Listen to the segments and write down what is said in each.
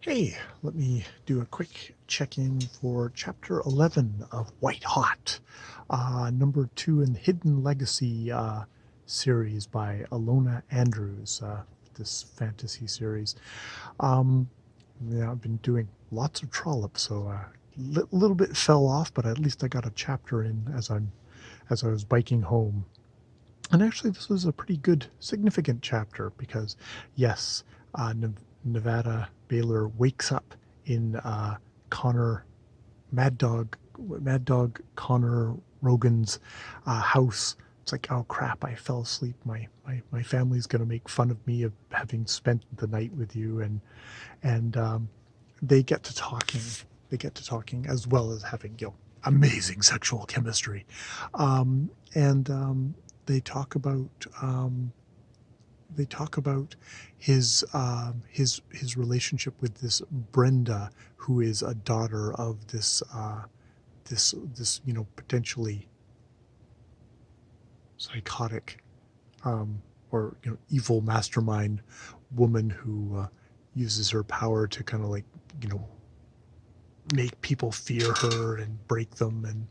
Hey, let me do a quick check-in for Chapter 11 of White Hot, number 2 in the Hidden Legacy series by Alona Andrews, this fantasy series. Um, yeah, I've been doing lots of Trollop, so a little bit fell off, but at least I got a chapter in as I was biking home. And actually, this was a pretty good, significant chapter because, yes, Nevada Baylor wakes up in Connor Mad Dog Connor Rogan's house. It's like, oh crap, I fell asleep. My family's gonna make fun of me of having spent the night with you, and they get to talking. They get to talking as well as having amazing sexual chemistry, and they talk about um, they talk about his relationship with this Brenda, who is a daughter of this potentially psychotic or evil mastermind woman who uses her power to kind of like you know make people fear her and break them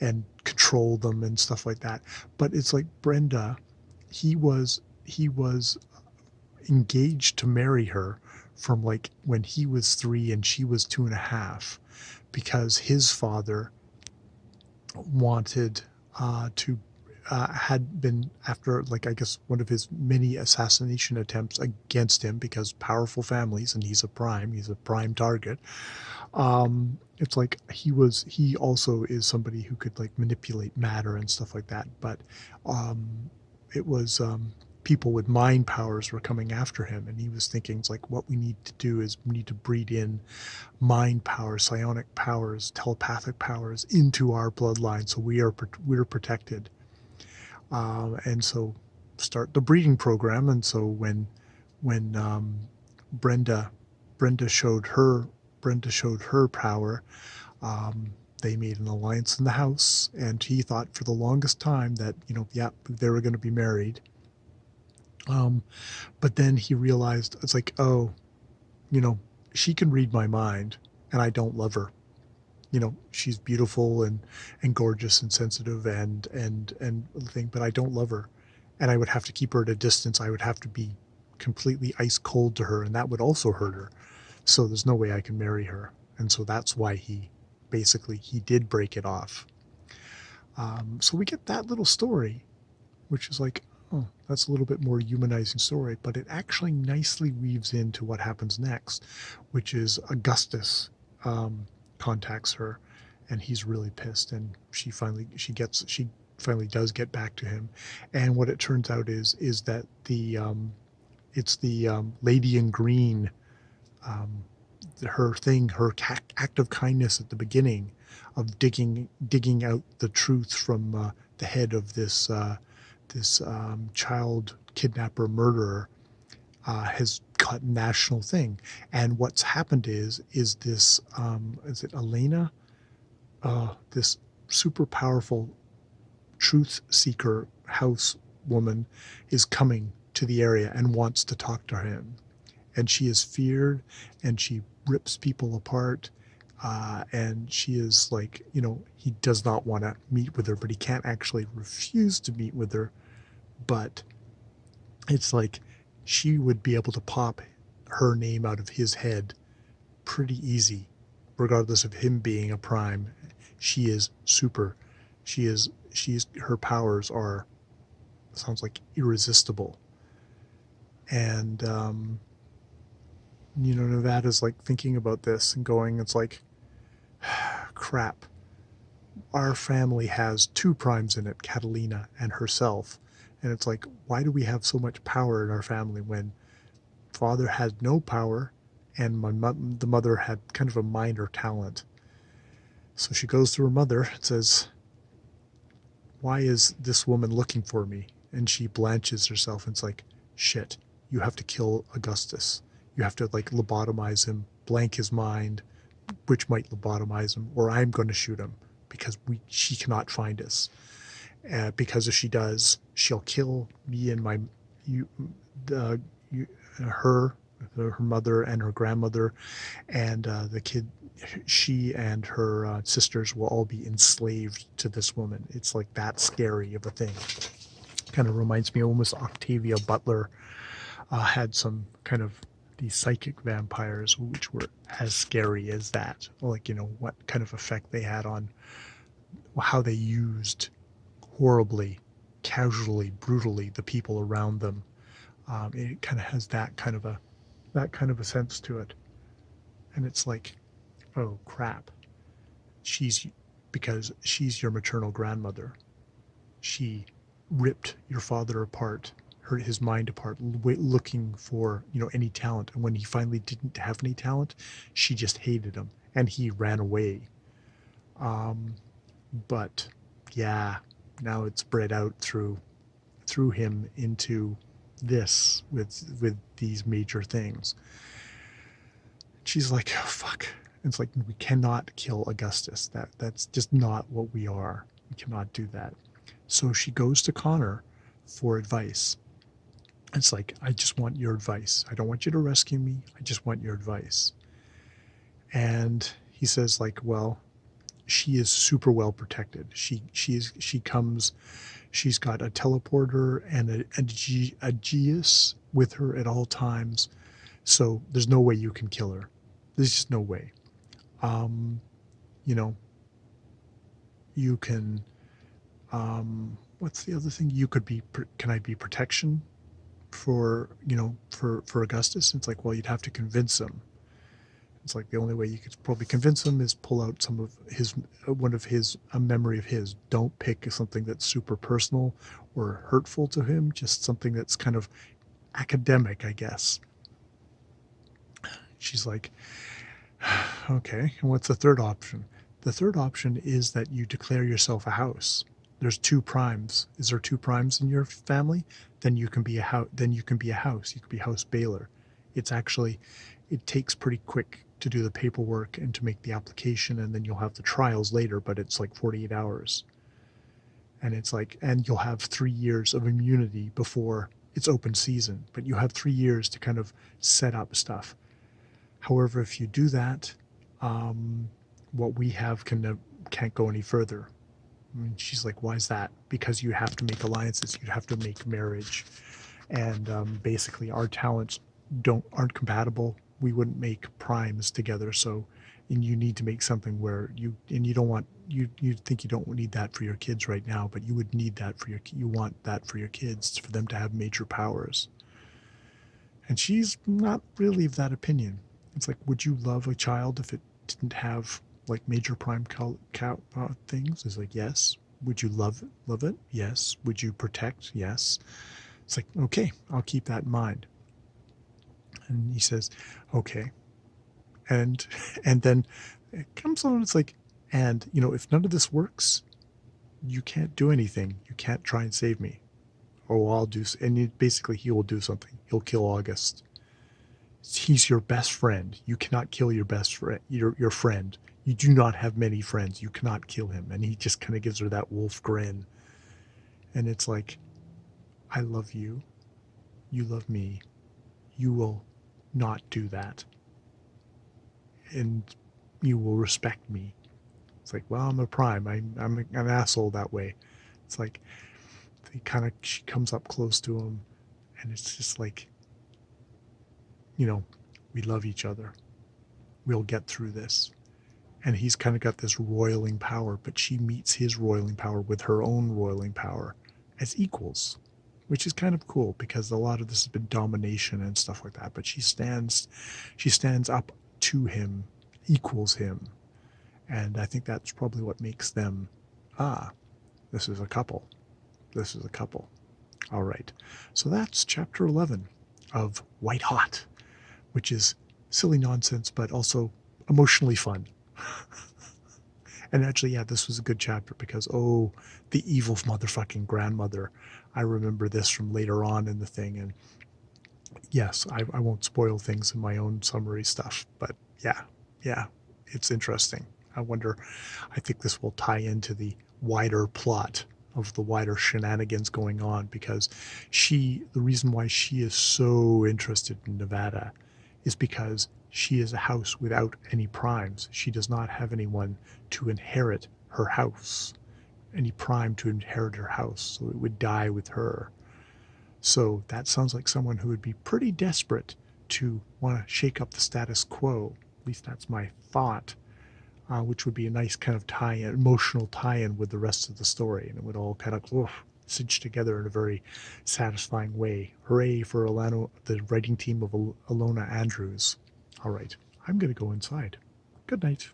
and control them and stuff like that. But it's like Brenda, he was engaged to marry her from like when he was 3 and she was 2.5, because his father wanted to had been, after like I guess one of his many assassination attempts against him, because powerful families and he's a prime target. It's like he also is somebody who could like manipulate matter and stuff like that, but it was people with mind powers were coming after him, and he was thinking, it's like, what we need to do is we need to breed in mind powers, psionic powers, telepathic powers into our bloodline, so we're protected, and so start the breeding program. And so when Brenda Brenda showed her Brenda showed her power, um, they made an alliance in the house, and he thought for the longest time that yeah, they were going to be married. um, but then he realized, it's like, oh, you know she can read my mind, and I don't love her. She's beautiful and gorgeous and sensitive and the thing, but I don't love her, and I would have to keep her at a distance. I would have to be completely ice cold to her, and that would also hurt her. So there's no way I can marry her, and so that's why he did break it off. So we get that little story, which is like, oh, that's a little bit more humanizing story, but it actually nicely weaves into what happens next, which is Augustus um, contacts her, and he's really pissed, and she finally does get back to him, and what it turns out is that it's the lady in green, um, her thing, her act of kindness at the beginning of digging out the truth from the head of this child kidnapper murderer, has got national thing. And what's happened is this, is it Elena, this super powerful truth seeker house woman, is coming to the area and wants to talk to him, and she is feared, and she rips people apart, and she is like, he does not want to meet with her, but he can't actually refuse to meet with her. But it's like she would be able to pop her name out of his head pretty easy, regardless of him being a prime. She is super. Her powers are, sounds like, irresistible. And Nevada's like thinking about this and going, it's like, crap. Our family has two primes in it, Catalina and herself. And it's like, why do we have so much power in our family when father had no power and the mother had kind of a minor talent? So she goes to her mother and says, why is this woman looking for me? And she blanches herself, and it's like, shit, you have to kill Augustus. You have to like lobotomize him, blank his mind, which might lobotomize him, or I'm going to shoot him, because she cannot find us. Because if she does, she'll kill me and my you, you her. her mother and her grandmother, and the kid, she and her sisters will all be enslaved to this woman. It's like that scary of a thing. Kind of reminds me almost Octavia Butler had some kind of these psychic vampires which were as scary as that. Like, what kind of effect they had on how they used horribly, casually, brutally the people around them. It kind of has that kind of a sense to it. And it's like, oh crap, because she's your maternal grandmother. She ripped your father apart, his mind apart, looking for any talent. And when he finally didn't have any talent, she just hated him, and he ran away. But yeah, now it's spread out through him into this with these major things. She's like, oh, fuck. It's like, we cannot kill Augustus. That's just not what we are. We cannot do that. So she goes to Connor for advice. It's like, I just want your advice. I don't want you to rescue me. I just want your advice. And he says, like, well, she is super well protected. She comes, she's got a teleporter and a Geas with her at all times. So there's no way you can kill her. There's just no way. You can, what's the other thing? Can I be protection for Augustus? And it's like, well, you'd have to convince him. It's like, the only way you could probably convince him is pull out a memory of his. Don't pick something that's super personal or hurtful to him, just something that's kind of academic, I guess. She's like, okay, and what's the third option? The third option is that you declare yourself a house. There's 2 primes. Is there 2 primes in your family? Then you can be a house. You could be House Baylor. It takes pretty quick to do the paperwork and to make the application, and then you'll have the trials later, but it's like 48 hours. And it's like, and you'll have 3 years of immunity before it's open season, but you have 3 years to kind of set up stuff. However, if you do that, what we have can't go any further. And she's like, why is that? Because you have to make alliances, you have to make marriage, and basically our talents aren't compatible. We wouldn't make primes together. So, and you need to make something where you don't want, you think you don't need that for your kids right now, but you would need that you want that for your kids, for them to have major powers. And she's not really of that opinion. It's like, would you love a child if it didn't have like major prime things? It's like, yes. Would you love it? Yes. Would you protect? Yes. It's like, okay, I'll keep that in mind. And he says, okay. And then it comes on, it's like, and if none of this works, you can't do anything. You can't try and save me. Or I'll do, and basically he will do something. He'll kill August. He's your best friend. You cannot kill your best friend, your friend. You do not have many friends. You cannot kill him. And he just kind of gives her that wolf grin. And it's like, I love you. You love me. You will not do that. And you will respect me. It's like, well, I'm a prime. I'm an asshole that way. It's like, she comes up close to him, and it's just like, we love each other. We'll get through this. And he's kind of got this roiling power, but she meets his roiling power with her own roiling power as equals, which is kind of cool, because a lot of this has been domination and stuff like that. But she stands up to him, equals him. And I think that's probably what makes them, this is a couple. This is a couple. All right. So that's chapter 11 of White Hot, which is silly nonsense, but also emotionally fun. And actually, yeah, this was a good chapter because, the evil motherfucking grandmother. I remember this from later on in the thing. And yes, I won't spoil things in my own summary stuff, but yeah, it's interesting. I think this will tie into the wider plot of the wider shenanigans going on, because the reason why she is so interested in Nevada is because she is a house without any primes. She does not have anyone to inherit her house, any prime to inherit her house, so it would die with her. So that sounds like someone who would be pretty desperate to want to shake up the status quo. At least that's my thought, which would be a nice kind of tie-in, emotional tie-in with the rest of the story, and it would all kind of cinch together in a very satisfying way. Hooray for the writing team of Alona Andrews. All right, I'm going to go inside. Good night.